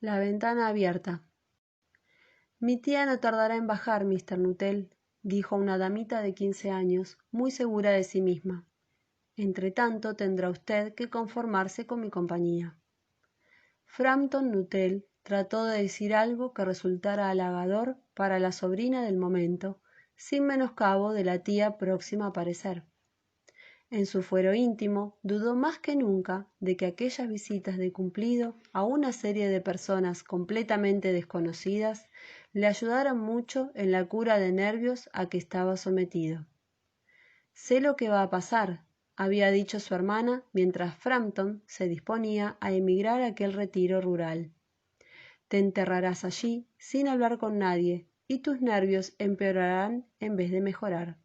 La ventana abierta. Mi tía no tardará en bajar, Mr. Nuttall, dijo una damita de 15 años, muy segura de sí misma. Entretanto tendrá usted que conformarse con mi compañía. Frampton Nuttall trató de decir algo que resultara halagador para la sobrina del momento, sin menoscabo de la tía próxima a aparecer. En su fuero íntimo dudó más que nunca de que aquellas visitas de cumplido a una serie de personas completamente desconocidas le ayudaran mucho en la cura de nervios a que estaba sometido. «Sé lo que va a pasar», había dicho su hermana mientras Frampton se disponía a emigrar a aquel retiro rural. «Te enterrarás allí sin hablar con nadie y tus nervios empeorarán en vez de mejorar.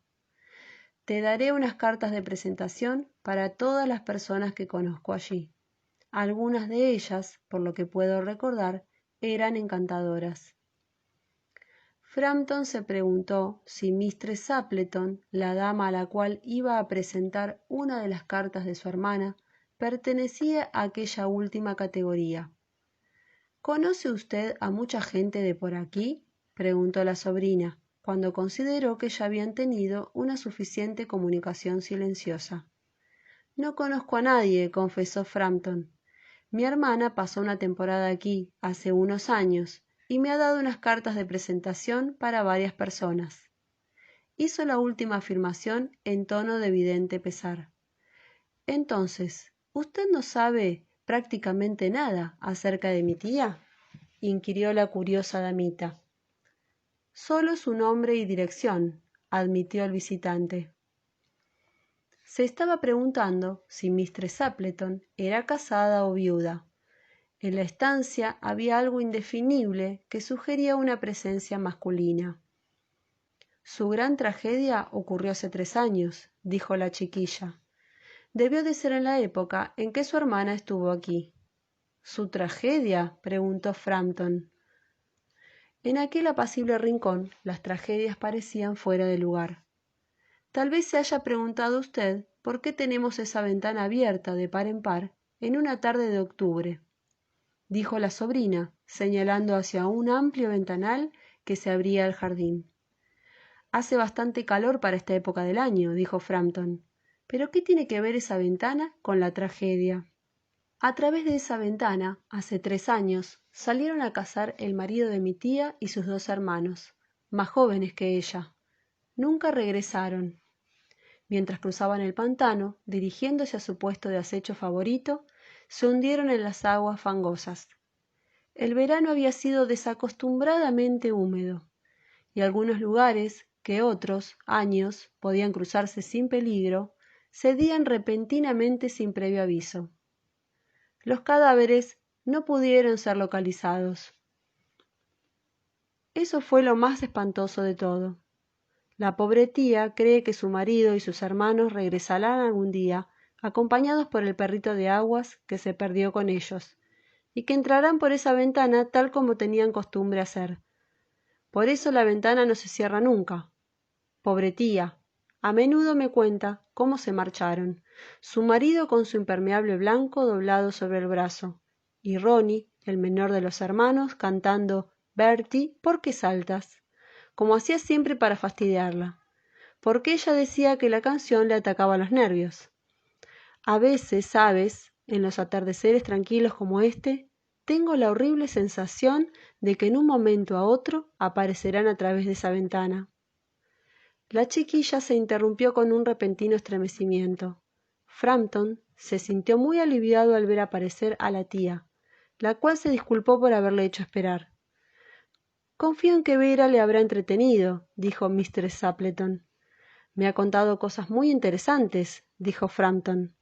Te daré unas cartas de presentación para todas las personas que conozco allí. Algunas de ellas, por lo que puedo recordar, eran encantadoras». Frampton se preguntó si Mistress Appleton, la dama a la cual iba a presentar una de las cartas de su hermana, pertenecía a aquella última categoría. «¿Conoce usted a mucha gente de por aquí?», preguntó la sobrina, cuando consideró que ya habían tenido una suficiente comunicación silenciosa. «No conozco a nadie», confesó Frampton. «Mi hermana pasó una temporada aquí, hace unos años, y me ha dado unas cartas de presentación para varias personas». Hizo la última afirmación en tono de evidente pesar. «Entonces, ¿usted no sabe prácticamente nada acerca de mi tía?», inquirió la curiosa damita. «Solo su nombre y dirección», admitió el visitante. Se estaba preguntando si Mistress Appleton era casada o viuda. En la estancia había algo indefinible que sugería una presencia masculina. «Su gran tragedia ocurrió hace 3 años», dijo la chiquilla. «Debió de ser en la época en que su hermana estuvo aquí». «¿Su tragedia?», preguntó Frampton. En aquel apacible rincón las tragedias parecían fuera de lugar. Tal vez se haya preguntado usted por qué tenemos esa ventana abierta de par en par en una tarde de octubre, dijo la sobrina, señalando hacia un amplio ventanal que se abría al jardín. «Hace bastante calor para esta época del año», dijo Frampton. «¿Pero qué tiene que ver esa ventana con la tragedia?». «A través de esa ventana, hace 3 años, salieron a cazar el marido de mi tía y sus 2 hermanos, más jóvenes que ella. Nunca regresaron. Mientras cruzaban el pantano, dirigiéndose a su puesto de acecho favorito, se hundieron en las aguas fangosas. El verano había sido desacostumbradamente húmedo, y algunos lugares, que otros años podían cruzarse sin peligro, cedían repentinamente sin previo aviso. Los cadáveres no pudieron ser localizados. Eso fue lo más espantoso de todo. La pobre tía cree que su marido y sus hermanos regresarán algún día, acompañados por el perrito de aguas que se perdió con ellos, y que entrarán por esa ventana tal como tenían costumbre hacer. Por eso la ventana no se cierra nunca. Pobre tía. A menudo me cuenta cómo se marcharon, su marido con su impermeable blanco doblado sobre el brazo, y Ronnie, el menor de los hermanos, cantando «Bertie, ¿por qué saltas?», como hacía siempre para fastidiarla, porque ella decía que la canción le atacaba los nervios. A veces, ¿sabes?, en los atardeceres tranquilos como este, tengo la horrible sensación de que en un momento a otro aparecerán a través de esa ventana. La chiquilla se interrumpió con un repentino estremecimiento. Frampton se sintió muy aliviado al ver aparecer a la tía, la cual se disculpó por haberle hecho esperar. «Confío en que Vera le habrá entretenido», dijo Mistress Appleton. «Me ha contado cosas muy interesantes», dijo Frampton.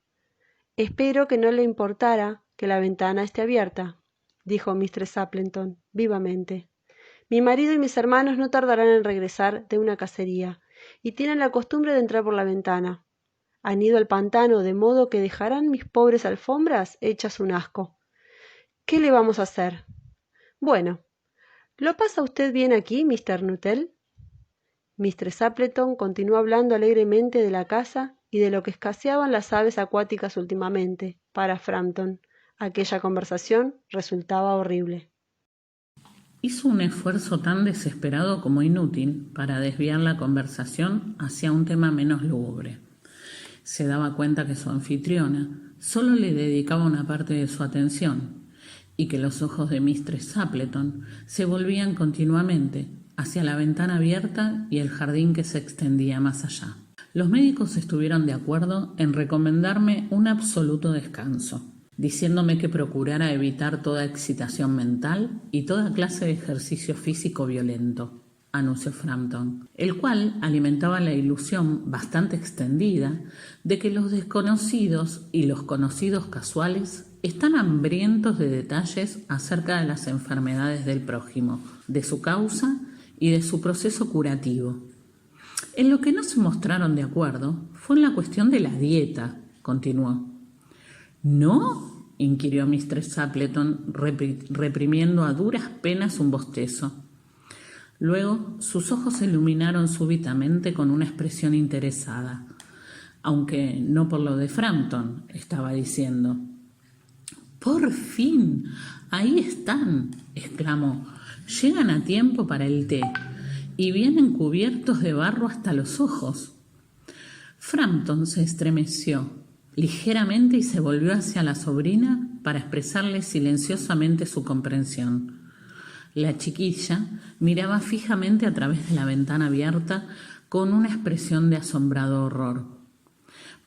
«Espero que no le importara que la ventana esté abierta», dijo Mistress Appleton vivamente. «Mi marido y mis hermanos no tardarán en regresar de una cacería, y tienen la costumbre de entrar por la ventana. Han ido al pantano, de modo que dejarán mis pobres alfombras hechas un asco. ¿Qué le vamos a hacer? Bueno, ¿lo pasa usted bien aquí, Mr. Nuttall?» Mistress Appleton continuó hablando alegremente de la caza y de lo que escaseaban las aves acuáticas últimamente. Para Frampton, aquella conversación resultaba horrible. Hizo un esfuerzo tan desesperado como inútil para desviar la conversación hacia un tema menos lúgubre. Se daba cuenta que su anfitriona solo le dedicaba una parte de su atención y que los ojos de Mistress Appleton se volvían continuamente hacia la ventana abierta y el jardín que se extendía más allá. Los médicos estuvieron de acuerdo en recomendarme un absoluto descanso, diciéndome que procurara evitar toda excitación mental y toda clase de ejercicio físico violento, anunció Frampton, el cual alimentaba la ilusión bastante extendida de que los desconocidos y los conocidos casuales están hambrientos de detalles acerca de las enfermedades del prójimo, de su causa y de su proceso curativo. En lo que no se mostraron de acuerdo fue en la cuestión de la dieta, continuó. ¿No?, inquirió Mistress Appleton, reprimiendo a duras penas un bostezo. Luego sus ojos se iluminaron súbitamente con una expresión interesada, aunque no por lo de Frampton, estaba diciendo. «¡Por fin! ¡Ahí están!», exclamó. «Llegan a tiempo para el té y vienen cubiertos de barro hasta los ojos». Frampton se estremeció ligeramente y se volvió hacia la sobrina para expresarle silenciosamente su comprensión. La chiquilla miraba fijamente a través de la ventana abierta con una expresión de asombrado horror.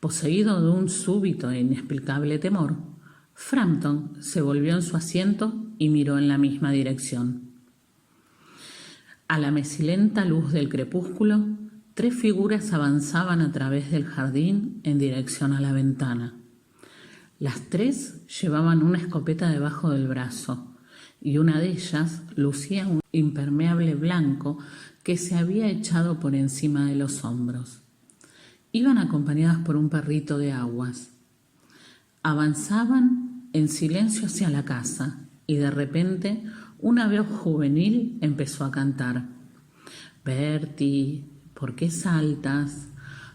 Poseído de un súbito e inexplicable temor, Frampton se volvió en su asiento y miró en la misma dirección. A la mesilenta luz del crepúsculo, 3 figuras avanzaban a través del jardín en dirección a la ventana. Las 3 llevaban una escopeta debajo del brazo y una de ellas lucía un impermeable blanco que se había echado por encima de los hombros. Iban acompañadas por un perrito de aguas. Avanzaban en silencio hacia la casa y de repente una voz juvenil empezó a cantar. «Bertie, ¿por qué saltas?».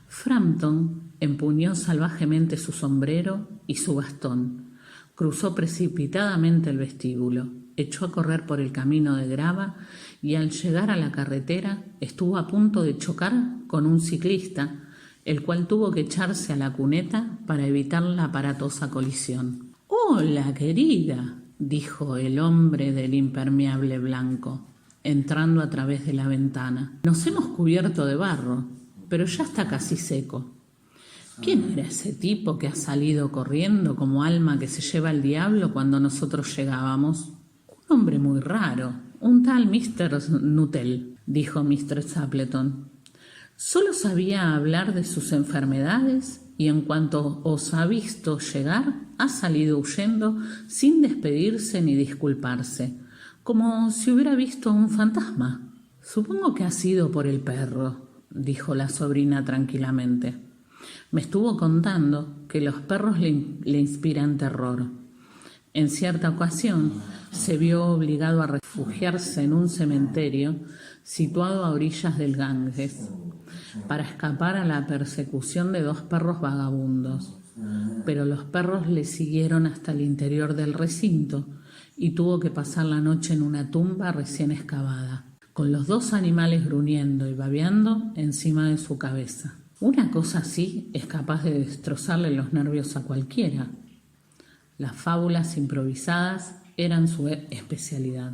Frampton empuñó salvajemente su sombrero y su bastón, cruzó precipitadamente el vestíbulo, echó a correr por el camino de grava y al llegar a la carretera estuvo a punto de chocar con un ciclista, el cual tuvo que echarse a la cuneta para evitar la aparatosa colisión. «Hola, querida», dijo el hombre del impermeable blanco, entrando a través de la ventana. «Nos hemos cubierto de barro, pero ya está casi seco». «¿Quién era ese tipo que ha salido corriendo como alma que se lleva el diablo cuando nosotros llegábamos?» «Un hombre muy raro, un tal Mr. Nuttall», dijo Mistress Appleton. «Solo sabía hablar de sus enfermedades y en cuanto os ha visto llegar, ha salido huyendo sin despedirse ni disculparse, como si hubiera visto un fantasma». «Supongo que ha sido por el perro», dijo la sobrina tranquilamente. «Me estuvo contando que los perros le inspiran terror. En cierta ocasión se vio obligado a refugiarse en un cementerio situado a orillas del Ganges para escapar a la persecución de 2 perros vagabundos, pero los perros le siguieron hasta el interior del recinto y tuvo que pasar la noche en una tumba recién excavada, con los 2 animales gruñendo y babeando encima de su cabeza. Una cosa así es capaz de destrozarle los nervios a cualquiera». Las fábulas improvisadas eran su especialidad.